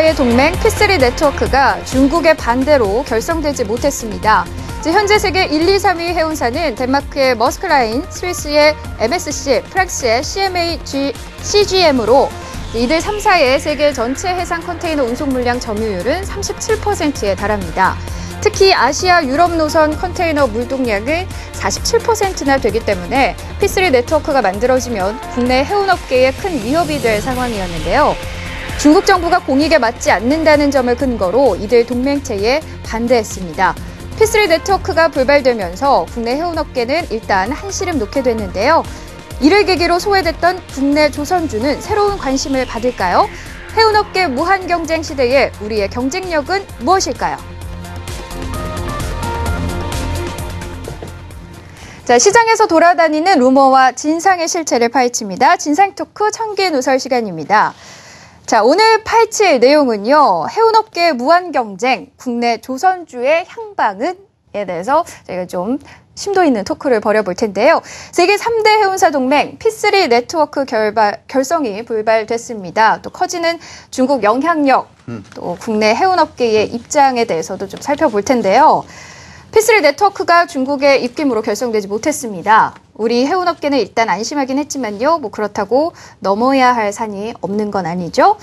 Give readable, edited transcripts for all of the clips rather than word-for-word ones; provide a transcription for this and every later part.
3사의 동맹 P3 네트워크가 중국의 반대로 결성되지 못했습니다. 현재 세계 1, 2, 3위 해운사는 덴마크의 머스크라인, 스위스의 MSC, 프랑스의 CGM으로 이들 3사의 세계 전체 해상 컨테이너 운송 물량 점유율은 37%에 달합니다. 특히 아시아 유럽 노선 컨테이너 물동량은 47%나 되기 때문에 P3 네트워크가 만들어지면 국내 해운업계에 큰 위협이 될 상황이었는데요. 중국 정부가 공익에 맞지 않는다는 점을 근거로 이들 동맹체에 반대했습니다. P3 네트워크가 불발되면서 국내 해운업계는 일단 한시름 놓게 됐는데요. 이를 계기로 소외됐던 국내 조선주는 새로운 관심을 받을까요? 해운업계 무한 경쟁 시대에 우리의 경쟁력은 무엇일까요? 자, 시장에서 돌아다니는 루머와 진상의 실체를 파헤칩니다. 진상 토크 청기 누설 시간입니다. 자, 오늘 파헤칠 내용은요. 해운업계의 무한 경쟁, 국내 조선주의 향방은에 대해서 저희가 좀 심도 있는 토크를 벌여볼 텐데요. 세계 3대 해운사 동맹 P3 네트워크 결성이 불발됐습니다. 또 커지는 중국 영향력, 또 국내 해운업계의 입장에 대해서도 좀 살펴볼 텐데요. P3 네트워크가 중국의 입김으로 결성되지 못했습니다. 우리 해운업계는 일단 안심하긴 했지만요. 그렇다고 넘어야 할 산이 없는 건 아니죠.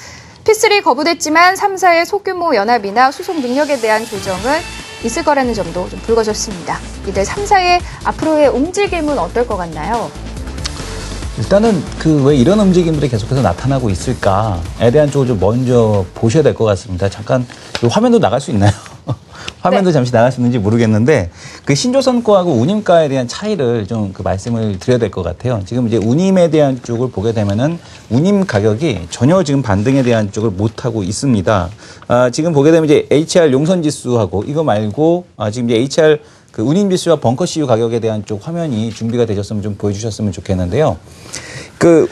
P3 거부됐지만 3사의 소규모 연합이나 수송 능력에 대한 조정은 있을 거라는 점도 좀 불거졌습니다. 이들 3사의 앞으로의 움직임은 어떨 것 같나요? 일단은 왜 이런 움직임들이 계속해서 나타나고 있을까에 대한 쪽을 좀 먼저 보셔야 될 것 같습니다. 잠깐 화면도 나갈 수 있나요? 화면도 네. 잠시 나갈 수 있는지 모르겠는데 신조선 거하고 운임가에 대한 차이를 좀 말씀을 드려야 될 것 같아요. 지금 이제 운임에 대한 쪽을 보게 되면은 운임 가격이 전혀 지금 반등에 대한 쪽을 못 하고 있습니다. 지금 보게 되면 이제 HR 용선 지수하고 이거 말고 지금 이제 HR 운임 지수와 벙커 CU 가격에 대한 쪽 화면이 준비가 되셨으면 좀 보여주셨으면 좋겠는데요.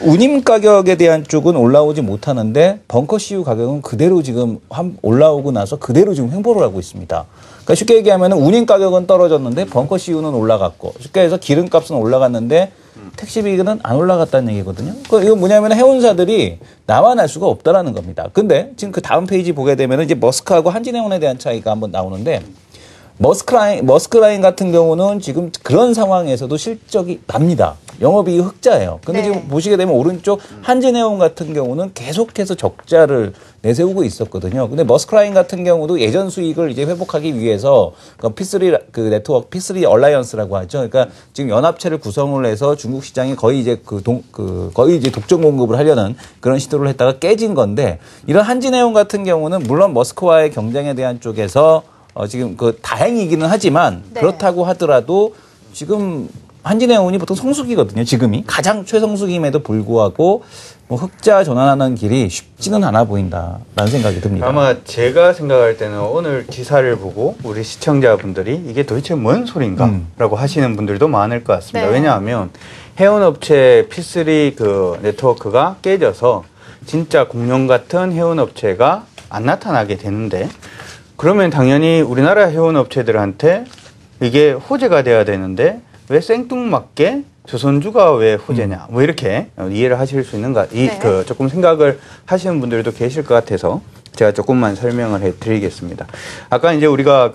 운임 가격에 대한 쪽은 올라오지 못하는데 벙커 CU 가격은 그대로 지금 올라오고 나서 그대로 지금 횡보를 하고 있습니다. 그러니까 쉽게 얘기하면 운임 가격은 떨어졌는데 벙커 CU는 올라갔고 쉽게 해서 기름값은 올라갔는데 택시비는 안 올라갔다는 얘기거든요. 이건 뭐냐면 해운사들이 나만 알 수가 없다라는 겁니다. 근데 지금 그 다음 페이지 보게 되면 이제 머스크하고 한진해운에 대한 차이가 한번 나오는데 머스크라인 같은 경우는 지금 그런 상황에서도 실적이 납니다. 영업이익 흑자예요. 근데 네. 지금 보시게 되면 오른쪽 한진해운 같은 경우는 계속해서 적자를 내세우고 있었거든요. 근데 머스크라인 같은 경우도 예전 수익을 이제 회복하기 위해서 P3 네트워크, P3 얼라이언스라고 하죠. 그러니까 지금 연합체를 구성을 해서 중국 시장에 거의 이제 거의 이제 독점 공급을 하려는 그런 시도를 했다가 깨진 건데 이런 한진해운 같은 경우는 물론 머스크와의 경쟁에 대한 쪽에서 지금 다행이기는 하지만 네. 그렇다고 하더라도 지금 한진해운이 보통 성수기거든요. 지금이 가장 최성수기임에도 불구하고 흑자 전환하는 길이 쉽지는 않아 보인다라는 생각이 듭니다. 아마 제가 생각할 때는 오늘 기사를 보고 우리 시청자분들이 이게 도대체 뭔 소린가라고 하시는 분들도 많을 것 같습니다. 네. 왜냐하면 해운업체 P3 네트워크가 깨져서 진짜 공룡 같은 해운업체가 안 나타나게 되는데 그러면 당연히 우리나라 해운업체들한테 이게 호재가 돼야 되는데 왜 생뚱맞게 조선주가 왜 호재냐 이렇게 이해를 하실 수 있는가 네. 조금 생각을 하시는 분들도 계실 것 같아서 제가 조금만 설명을 해드리겠습니다. 아까 이제 우리가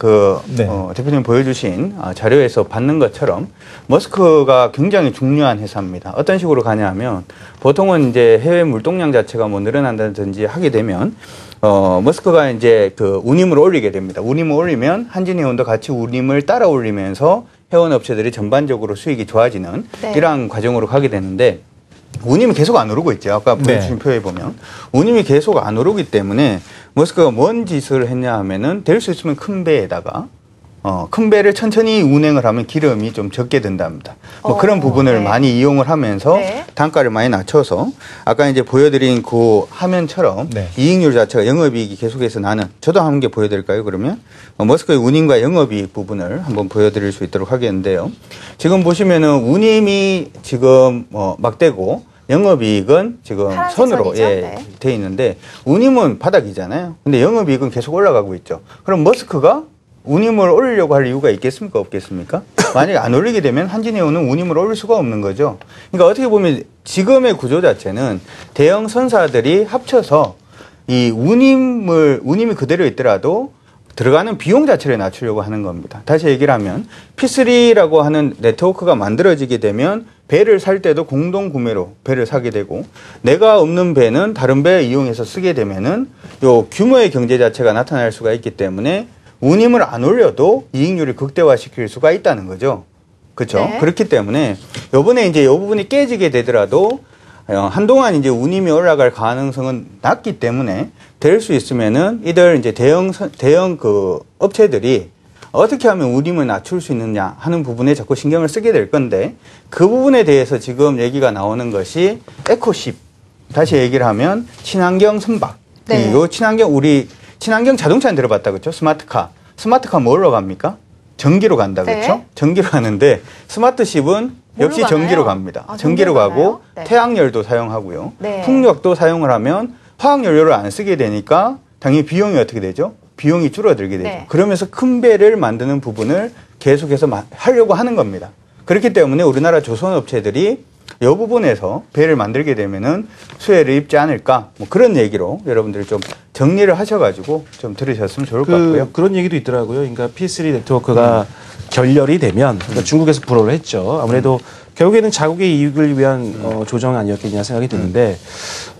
네. 대표님 보여주신 자료에서 봤는 것처럼 머스크가 굉장히 중요한 회사입니다. 어떤 식으로 가냐면 보통은 이제 해외 물동량 자체가 늘어난다든지 하게 되면 머스크가 이제 운임을 올리게 됩니다. 운임을 올리면 한진해운도 같이 운임을 따라 올리면서 해운업체들이 전반적으로 수익이 좋아지는 네. 이러한 과정으로 가게 되는데 운임이 계속 안 오르고 있죠. 아까 보여주신 네. 표에 보면 운임이 계속 안 오르기 때문에 머스크가 뭔 짓을 했냐 하면은 될 수 있으면 큰 배에다가 큰 배를 천천히 운행을 하면 기름이 좀 적게 든답니다. 그런 부분을 네. 많이 이용을 하면서 네. 단가를 많이 낮춰서 아까 이제 보여드린 그 화면처럼 네. 이익률 자체가 영업이익이 계속해서 나는 저도 한 개 보여드릴까요? 그러면 머스크의 운임과 영업이익 부분을 한번 보여드릴 수 있도록 하겠는데요. 지금 보시면은 운임이 지금 막대고 영업이익은 지금 선으로 네. 돼 있는데 운임은 바닥이잖아요. 근데 영업이익은 계속 올라가고 있죠. 그럼 머스크가 운임을 올리려고 할 이유가 있겠습니까? 없겠습니까? 만약에 안 올리게 되면 한진해운은 운임을 올릴 수가 없는 거죠. 그러니까 어떻게 보면 지금의 구조 자체는 대형 선사들이 합쳐서 이 운임이 그대로 있더라도 들어가는 비용 자체를 낮추려고 하는 겁니다. 다시 얘기를 하면 P3라고 하는 네트워크가 만들어지게 되면 배를 살 때도 공동 구매로 배를 사게 되고 내가 없는 배는 다른 배 이용해서 쓰게 되면은 요 규모의 경제 자체가 나타날 수가 있기 때문에 운임을 안 올려도 이익률을 극대화시킬 수가 있다는 거죠. 그렇죠? 네. 그렇기 때문에 요번에 이제 요 부분이 깨지게 되더라도 한동안 이제 운임이 올라갈 가능성은 낮기 때문에 될 수 있으면은 이들 이제 대형 그 업체들이 어떻게 하면 운임을 낮출 수 있느냐 하는 부분에 자꾸 신경을 쓰게 될 건데 그 부분에 대해서 지금 얘기가 나오는 것이 에코십. 다시 얘기를 하면 친환경 선박. 네. 요 친환경 자동차는 들어봤다 그렇죠? 스마트카 뭘로 갑니까? 전기로 간다 그렇죠? 네. 전기로 가는데 스마트십은 역시 뭘로 전기로 가나요? 갑니다. 아, 전기로 전기로 가고 가나요? 네. 태양열도 사용하고요. 네. 풍력도 사용을 하면 화학연료를 안 쓰게 되니까 당연히 비용이 어떻게 되죠? 비용이 줄어들게 되죠. 네. 그러면서 큰 배를 만드는 부분을 계속해서 하려고 하는 겁니다. 그렇기 때문에 우리나라 조선업체들이 이 부분에서 배를 만들게 되면은 수혜를 입지 않을까 뭐 그런 얘기로 여러분들이 좀 정리를 하셔가지고 좀 들으셨으면 좋을 것 같고요. 그런 얘기도 있더라고요. 그러니까 P3 네트워크가 결렬이 되면 그러니까 중국에서 불허를 했죠. 아무래도 결국에는 자국의 이익을 위한 조정 아니었겠냐 생각이 드는데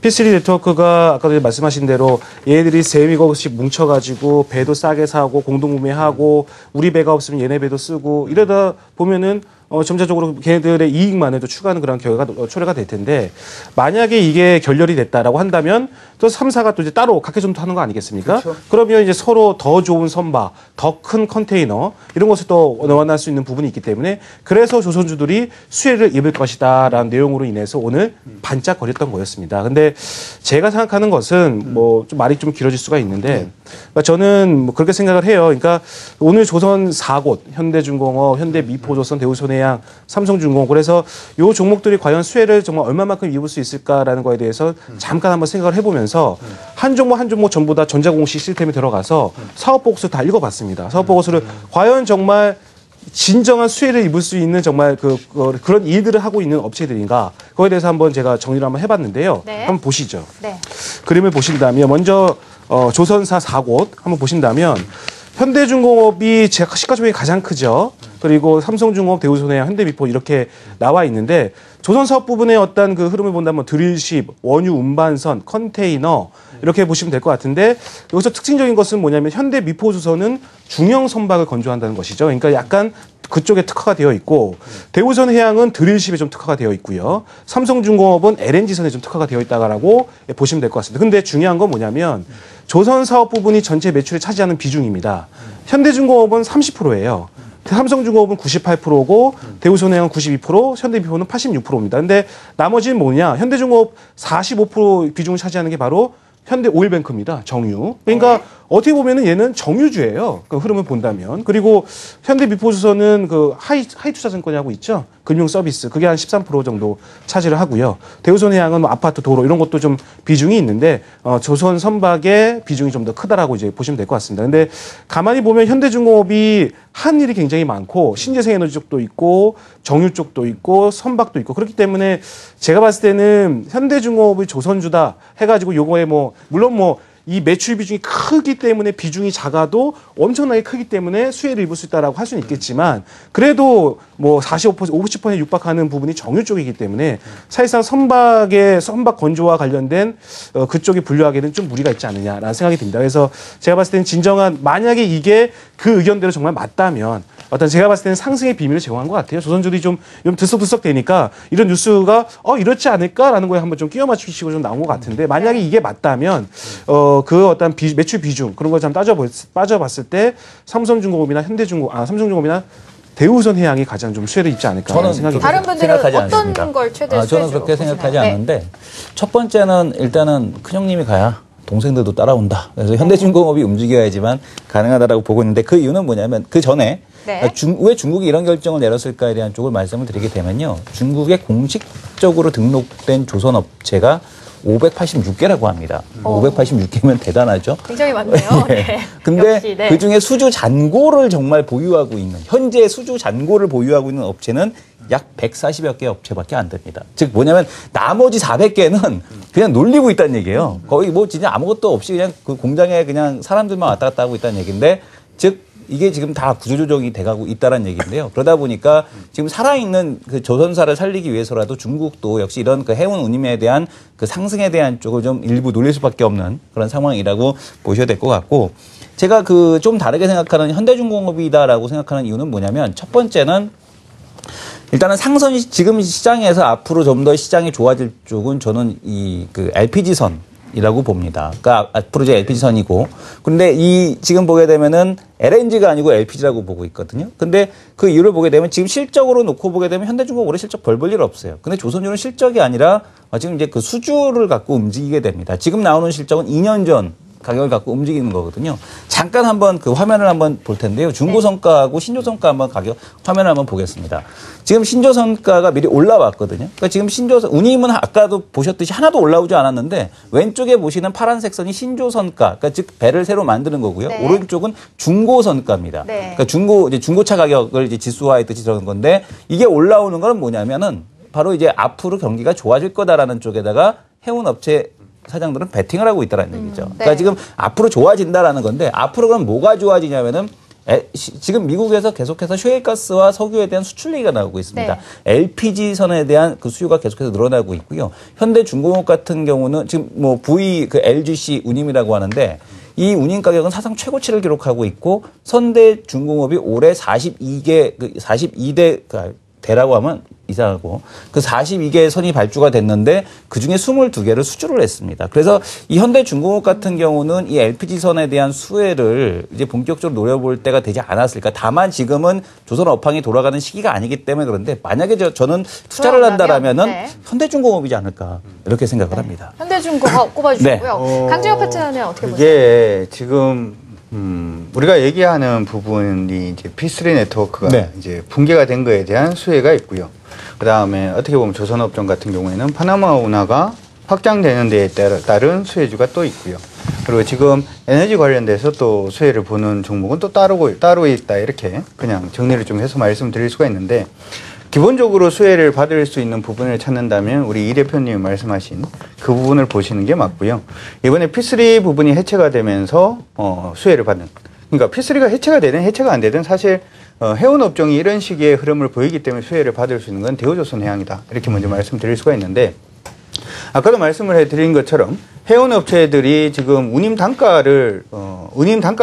P3 네트워크가 아까도 말씀하신 대로 얘네들이 세미것이 뭉쳐가지고 배도 싸게 사고 공동구매하고 우리 배가 없으면 얘네 배도 쓰고 이러다 보면은 점차적으로 걔네들의 이익만을 또 추가하는 그런 결과가 초래가 될 텐데 만약에 이게 결렬이 됐다라고 한다면 또 3사가 또 이제 따로 각계점도 하는 거 아니겠습니까? 그렇죠. 그러면 이제 서로 더 좋은 선박, 더 큰 컨테이너 이런 것을 또 원할 수 있는 부분이 있기 때문에 그래서 조선주들이 수혜를 입을 것이다라는 내용으로 인해서 오늘 반짝거렸던 거였습니다. 근데 제가 생각하는 것은 뭐 좀 말이 좀 길어질 수가 있는데 그러니까 저는 뭐 그렇게 생각을 해요. 그러니까 오늘 조선 4곳 현대중공업, 현대미포조선, 대우손해양, 삼성중공업 그래서 요 종목들이 과연 수혜를 정말 얼마만큼 입을 수 있을까라는 거에 대해서 잠깐 한번 생각을 해보면서 한 종목 한 종목 전부 다 전자공시 시스템에 들어가서 사업보고서 다 읽어봤습니다. 사업보고서를 과연 정말 진정한 수혜를 입을 수 있는 정말 그런 일들을 하고 있는 업체들인가 그거에 대해서 한번 제가 정리를 한번 해봤는데요. 네. 한번 보시죠. 네. 그림을 보신다면 먼저 조선사 4곳 한번 보신다면 현대중공업이 시가총액이 가장 크죠. 그리고 삼성중공업, 대우손해양, 현대미포 이렇게 나와 있는데 조선사업 부분의 어떤 그 흐름을 본다면 드릴십, 원유 운반선, 컨테이너 이렇게 보시면 될 것 같은데 여기서 특징적인 것은 뭐냐면 현대미포조선은 중형 선박을 건조한다는 것이죠. 그러니까 약간 그쪽에 특화가 되어 있고 대우선해양은 드릴십에 좀 특화가 되어 있고요. 삼성중공업은 LNG선에 좀 특화가 되어 있다라고 보시면 될 것 같습니다. 근데 중요한 건 뭐냐면 조선사업 부분이 전체 매출에 차지하는 비중입니다. 현대중공업은 30%예요. 삼성중공업은 98%고 대우손해양은 92%, 현대미포는 86%입니다. 근데 나머지는 뭐냐? 현대중공업 45% 비중을 차지하는 게 바로 현대오일뱅크입니다. 정유. 그러니까 네. 어떻게 보면은 얘는 정유주예요. 그 흐름을 본다면. 그리고 현대미포조선은 그 하이투자증권이 하고 있죠. 금융 서비스. 그게 한 13% 정도 차지를 하고요. 대우손해양은 뭐 아파트, 도로 이런 것도 좀 비중이 있는데 조선 선박의 비중이 좀 더 크다라고 이제 보시면 될 것 같습니다. 근데 가만히 보면 현대중공업이 한 일이 굉장히 많고 신재생에너지 쪽도 있고 정유 쪽도 있고 선박도 있고 그렇기 때문에 제가 봤을 때는 현대중공업이 조선주다 해가지고 요거에 물론 이 매출 비중이 크기 때문에 비중이 작아도 엄청나게 크기 때문에 수혜를 입을 수 있다라고 할 수는 있겠지만 그래도 45%, 50%에 육박하는 부분이 정유 쪽이기 때문에 사실상 선박 건조와 관련된 그쪽이 분류하기에는 좀 무리가 있지 않느냐라는 생각이 듭니다. 그래서 제가 봤을 때는 진정한 만약에 이게 그 의견대로 정말 맞다면 어떤 제가 봤을 때는 상승의 비밀을 제공한 것 같아요. 조선주들이 좀 들썩들썩 되니까 이런 뉴스가 이렇지 않을까라는 거에 한번 좀 끼워 맞추시고 좀 나온 것 같은데 만약에 이게 맞다면 그 어떤 매출 비중 그런 걸 좀 따져봤을 때 삼성중공업이나 삼성중공업이나 대우선해양이 가장 좀 수혜를 입지 않을까 생각이 다른 듭니다. 분들은 생각하지 어떤 않습니다. 걸 최대 저는 그렇게 생각하지 않는데 첫 번째는 일단은 큰형님이 가야 동생들도 따라온다. 그래서 현대중공업이 움직여야지만 가능하다라고 보고 있는데 그 이유는 뭐냐면 그 전에 네. 왜 중국이 이런 결정을 내렸을까에 대한 쪽을 말씀을 드리게 되면요. 중국에 공식적으로 등록된 조선업체가 586개라고 합니다. 586개면 대단하죠. 굉장히 많네요. 네. 근데 역시, 네. 그중에 수주 잔고를 정말 보유하고 있는 현재 수주 잔고를 보유하고 있는 업체는 약 140여 개 업체밖에 안 됩니다. 즉 뭐냐면 나머지 400개는 그냥 놀리고 있다는 얘기예요. 거의 뭐 진짜 아무것도 없이 그냥 그 공장에 그냥 사람들만 왔다 갔다 하고 있다는 얘기인데, 즉 이게 지금 다 구조조정이 돼가고 있다는 얘기인데요. 그러다 보니까 지금 살아있는 그 조선사를 살리기 위해서라도 중국도 역시 이런 그 해운 운임에 대한 그 상승에 대한 쪽을 좀 일부 놀릴 수밖에 없는 그런 상황이라고 보셔야 될 것 같고, 제가 그 좀 다르게 생각하는 현대중공업이다라고 생각하는 이유는 뭐냐면, 첫 번째는 일단은 상선이 지금 시장에서 앞으로 좀 더 시장이 좋아질 쪽은 저는 이 그 LPG선 이라고 봅니다. 그러니까 앞으로 이제 LPG선이고, 근데 이 지금 보게 되면은 LNG가 아니고 LPG라고 보고 있거든요. 근데 그 이유를 보게 되면 지금 실적으로 놓고 보게 되면 현대중공업 올해 실적 별 볼 일 없어요. 근데 조선유는 실적이 아니라 지금 이제 그 수주를 갖고 움직이게 됩니다. 지금 나오는 실적은 2년 전 가격을 갖고 움직이는 거거든요. 잠깐 한번 그 화면을 한번 볼 텐데요. 중고성가하고 신조성가 한번 가격 화면을 한번 보겠습니다. 지금 신조성가가 미리 올라왔거든요. 그러니까 지금 운임은 아까도 보셨듯이 하나도 올라오지 않았는데, 왼쪽에 보시는 파란색 선이 신조선가, 그러니까 즉 배를 새로 만드는 거고요. 네. 오른쪽은 중고선가입니다. 네. 그러니까 중고차 가격을 이제 지수화했듯이 저런 건데, 이게 올라오는 건 뭐냐면은 바로 이제 앞으로 경기가 좋아질 거다라는 쪽에다가 해운업체 사장들은 베팅을 하고 있다는 얘기죠. 그러니까 네. 지금 앞으로 좋아진다라는 건데, 앞으로 그럼 뭐가 좋아지냐면은 지금 미국에서 계속해서 셰일가스와 석유에 대한 수출 얘기가 나오고 있습니다. 네. LPG선에 대한 그 수요가 계속해서 늘어나고 있고요. 현대중공업 같은 경우는 지금 뭐 그 LGC 운임이라고 하는데, 이 운임 가격은 사상 최고치를 기록하고 있고, 현대중공업이 올해 42대 대라고 하면 이상하고, 그 42개의 선이 발주가 됐는데 그중에 22개를 수주를 했습니다. 그래서 이 현대중공업 같은 경우는 이 LPG선에 대한 수혜를 이제 본격적으로 노려볼 때가 되지 않았을까. 다만 지금은 조선 업황이 돌아가는 시기가 아니기 때문에 그런데, 만약에 저는 투자를 한다라면은 네. 현대중공업이지 않을까 이렇게 생각을 합니다. 현대중공업 꼽아주셨고요. 강준혁 파트너는 어떻게 보세요? 이게 지금 우리가 얘기하는 부분이 이제 P3 네트워크가 네. 이제 붕괴가 된 거에 대한 수혜가 있고요. 그 다음에 어떻게 보면 조선업종 같은 경우에는 파나마 운하가 확장되는 데에 따른 수혜주가 또 있고요. 그리고 지금 에너지 관련돼서 또 수혜를 보는 종목은 또 따로 있다, 이렇게 그냥 정리를 좀 해서 말씀드릴 수가 있는데, 기본적으로 수혜를 받을 수 있는 부분을 찾는다면 우리 이 대표님이 말씀하신 그 부분을 보시는 게 맞고요. 이번에 P3 부분이 해체가 되면서 수혜를 받는, 그러니까 P3가 해체가 되든 해체가 안 되든 사실 해운업종이 이런 식의 흐름을 보이기 때문에 수혜를 받을 수 있는 건 대우조선해양이다, 이렇게 먼저 말씀드릴 수가 있는데, 아까도 말씀을 해드린 것처럼 해운업체들이 지금 운임 단가가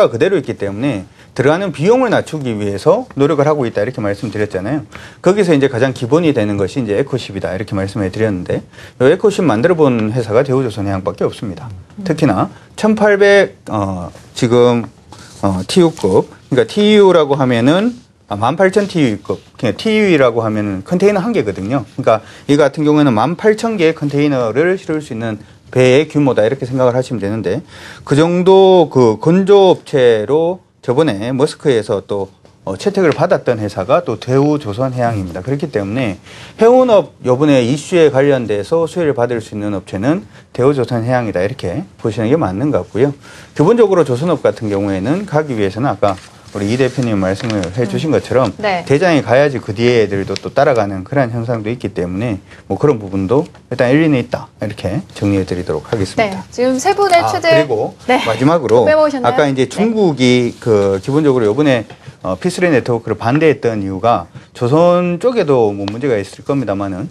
그대로 있기 때문에 들어가는 비용을 낮추기 위해서 노력을 하고 있다, 이렇게 말씀드렸잖아요. 거기서 이제 가장 기본이 되는 것이 이제 에코십이다, 이렇게 말씀해 드렸는데, 이 에코십 만들어 본 회사가 대우조선해양밖에 없습니다. 특히나 1800 지금 TU급, 그러니까 TU라고 하면은 18,000TU급, 그냥 TU라고 하면은 컨테이너 한 개거든요. 그러니까 이 같은 경우에는 18,000개의 컨테이너를 실을 수 있는 배의 규모다, 이렇게 생각을 하시면 되는데, 그 정도 그 건조업체로 저번에 머스크에서 또 채택을 받았던 회사가 또 대우조선해양입니다. 그렇기 때문에 해운업 요번에 이슈에 관련돼서 수혜를 받을 수 있는 업체는 대우조선해양이다, 이렇게 보시는 게 맞는 것 같고요. 기본적으로 조선업 같은 경우에는 가기 위해서는 아까 우리 이 대표님 말씀을 해주신 것처럼 네. 대장이 가야지 그 뒤에 애들도 또 따라가는 그런 현상도 있기 때문에 뭐 그런 부분도 일단 일리는 있다, 이렇게 정리해 드리도록 하겠습니다. 네. 지금 세 분의 최대. 그리고 네. 마지막으로 빼먹으셨나요? 아까 이제 중국이 그 기본적으로 이번에 P3 네트워크를 반대했던 이유가 조선 쪽에도 뭐 문제가 있을 겁니다만은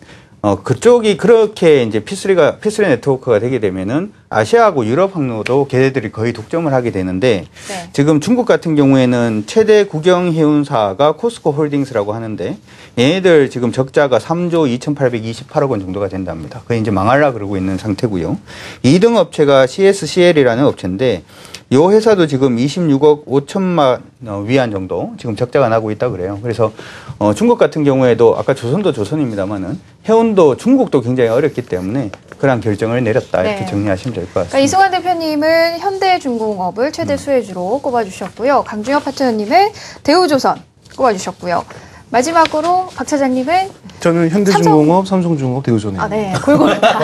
그쪽이 그렇게 이제 P3 네트워크가 되게 되면은 아시아하고 유럽 항로도 걔네들이 거의 독점을 하게 되는데, 네. 지금 중국 같은 경우에는 최대 국영 해운사가 코스코 홀딩스라고 하는데, 얘네들 지금 적자가 3조 2,828억 원 정도가 된답니다. 그게 이제 망하려 그러고 있는 상태고요. 2등 업체가 CSCL이라는 업체인데, 이 회사도 지금 26억 5천만 위안 정도 지금 적자가 나고 있다 그래요. 그래서 중국 같은 경우에도 아까 조선도 조선입니다만은 해운도 중국도 굉장히 어렵기 때문에 그런 결정을 내렸다, 이렇게 네. 정리하시면 될 것 같습니다. 그러니까 이승환 대표님은 현대중공업을 최대 수혜주로 꼽아주셨고요. 강준혁 파트너님은 대우조선 꼽아주셨고요. 마지막으로 박 차장님은 저는 현대중공업, 삼성중공업, 대우손해양. 아, 네, 골고루다.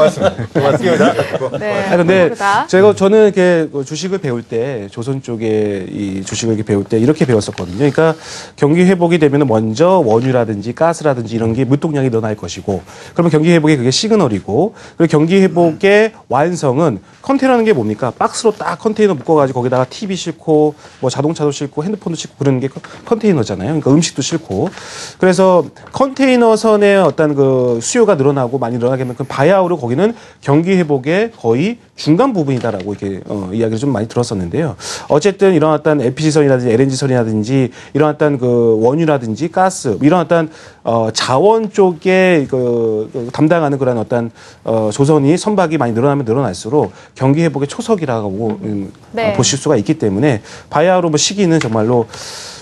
고맙습니다. 네, 아, 근데 골고루다. 저는 이렇게 주식을 배울 때, 조선 쪽에 이 주식을 이렇게 배울 때 이렇게 배웠었거든요. 그러니까 경기 회복이 되면 먼저 원유라든지 가스라든지 이런 게 물동량이 늘어날 것이고, 그러면 경기 회복이 그게 시그널이고, 그리고 경기 회복의 완성은 컨테이너라는 게 뭡니까? 박스로 딱 컨테이너 묶어가지고 거기다가 TV 싣고, 뭐 자동차도 싣고, 핸드폰도 싣고 그런 게 컨테이너잖아요. 그러니까 음식도 싣고. 그래서 컨테이너 선의 어떤 그 수요가 늘어나고 많이 늘어나게 되면 그 바이아웃으로 거기는 경기 회복의 거의 중간 부분이다라고 이렇게 이야기를 좀 많이 들었었는데요. 어쨌든 이런 어떤 LPG선이라든지 LNG선이라든지 이런 어떤 그 원유라든지 가스 이런 어떤 자원 쪽에 그 담당하는 그런 어떤 조선이 선박이 많이 늘어나면 늘어날수록 경기 회복의 초석이라고 네. 보실 수가 있기 때문에 바이아웃 뭐 시기는 정말로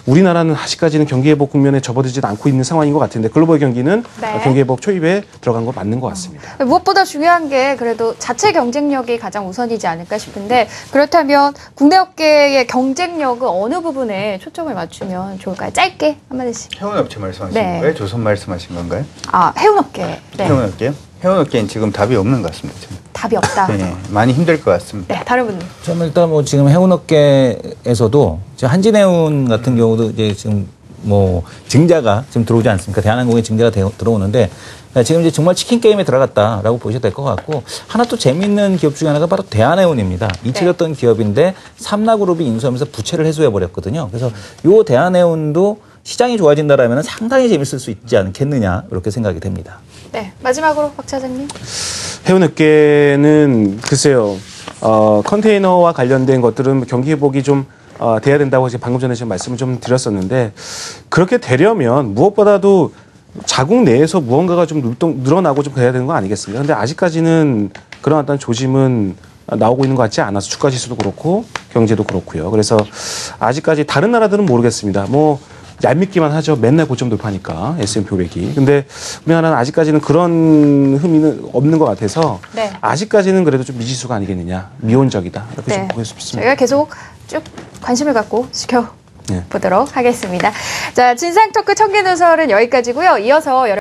우리나라는 아직까지는 경기 회복 국면에 접어들지 않고 있는 상황인 것 같은데 글로벌 경기는 네. 경기 회복 초입에 들어간 거 맞는 것 같습니다. 무엇보다 중요한 게 그래도 자체 경쟁력이 가장 우선이지 않을까 싶은데 그렇다면 국내 업계의 경쟁력은 어느 부분에 초점을 맞추면 좋을까요? 짧게 한마디씩. 해운업체 말씀하신 네. 건가요? 조선 말씀하신 건가요? 아, 해운업계. 네. 해운업계요? 해운업계는 지금 답이 없는 것 같습니다. 지금. 답이 없다. 네, 많이 힘들 것 같습니다. 네, 다른 분들. 저는 일단 뭐 지금 해운업계에서도 지금 한진해운 같은 경우도 이제 지금 뭐 증자가 지금 들어오지 않습니까? 대한항공의 증자가 들어오는데 지금 이제 정말 치킨 게임에 들어갔다라고 보셔도 될 것 같고 하나 또 재미있는 기업 중에 하나가 바로 대한해운입니다. 잊혀졌던 기업인데 삼라그룹이 인수하면서 부채를 해소해 버렸거든요. 그래서 요 대한해운도 시장이 좋아진다라면 상당히 재밌을 수 있지 않겠느냐 이렇게 생각이 됩니다. 네, 마지막으로 박 차장님. 해운업계는 글쎄요, 컨테이너와 관련된 것들은 경기 회복이 좀 돼야 된다고 지금 방금 전에 지금 말씀을 좀 드렸었는데 그렇게 되려면 무엇보다도 자국 내에서 무언가가 좀 늘어나고 좀 그래야 되는 거 아니겠습니까? 근데 아직까지는 그런 어떤 조짐은 나오고 있는 것 같지 않아서 주가 지수도 그렇고 경제도 그렇고요. 그래서 아직까지 다른 나라들은 모르겠습니다. 뭐 얄밉기만 하죠. 맨날 고점 돌파니까 S&P 500이. 근데 우리나라는 아직까지는 그런 흠이는 없는 것 같아서 네. 아직까지는 그래도 좀 미지수가 아니겠느냐. 미온적이다. 이렇게 네. 좀 보고 싶습니다. 저희가 계속 쭉 관심을 갖고 지켜보도록 하겠습니다. 자, 진상 토크 청계누설은 여기까지고요. 이어서